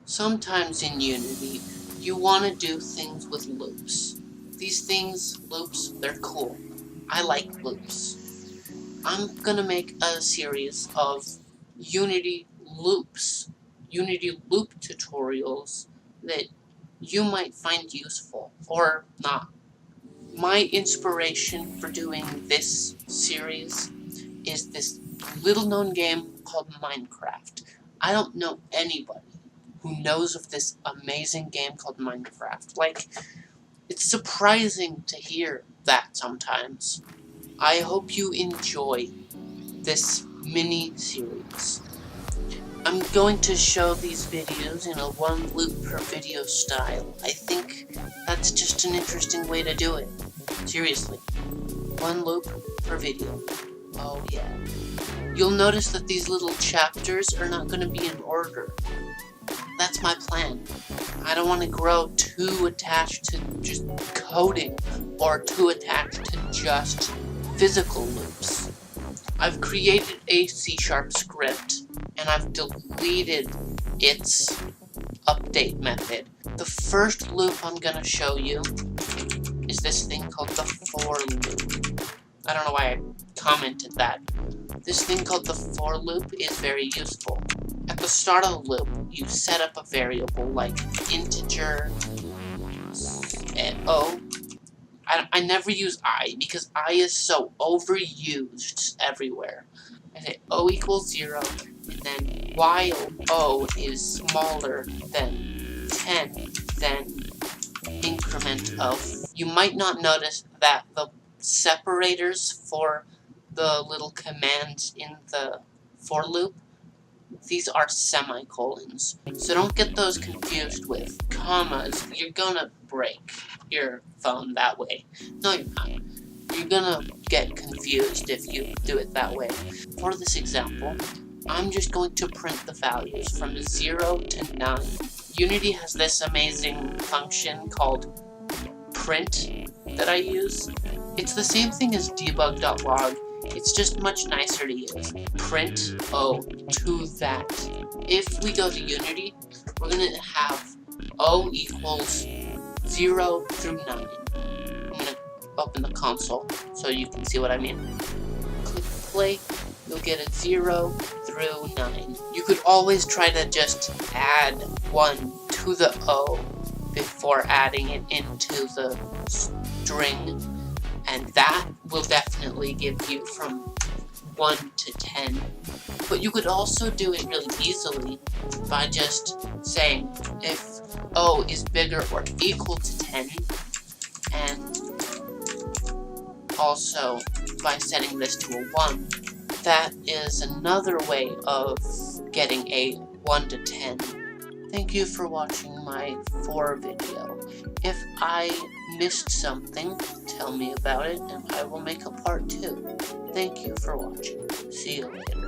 Sometimes in Unity, you want to do things with loops. Loops, they're cool. I like loops. I'm gonna make a series of Unity loops, Unity loop tutorials that you might find useful, or not. My inspiration for doing this series is this little known game called Minecraft. I don't know anybody who knows of this amazing game called Minecraft. Like, it's surprising to hear that sometimes. I hope you enjoy this mini-series. I'm going to show these videos in a one loop per video style. I think that's just an interesting way to do it. Seriously. One loop per video. Oh yeah. You'll notice that these little chapters are not going to be in order. That's my plan. I don't want to grow too attached to just coding or too attached to just physical loops. I've created a C# script and I've deleted its update method. The first loop I'm going to show you is this thing called the for loop. I don't know why I commented that. This thing called the for loop is very useful. At the start of the loop, you set up a variable like integer and O. I never use I because I is so overused everywhere. I say O equals 0, and then while O is smaller than 10, then increment of. You might not notice that the separators for the little commands in the for loop, these are semicolons. So don't get those confused with commas. You're gonna break your phone that way. No, you're not. You're gonna get confused if you do it that way. For this example, I'm just going to print the values from 0 to 9. Unity has this amazing function called print that I use. It's the same thing as debug.log. It's just much nicer to use. Print O to that. If we go to Unity, we're going to have O equals 0 through 9. I'm going to open the console so you can see what I mean. Click play, you'll get a 0 through 9. You could always try to just add 1 to the O before adding it into the string, and that will definitely give you from 1 to 10. But you could also do it really easily by just saying if O is bigger or equal to 10, and also by setting this to a 1. That is another way of getting a 1 to 10. Thank you for watching my for video. If I missed something, tell me about it and I will make a part 2. Thank you for watching. See you later.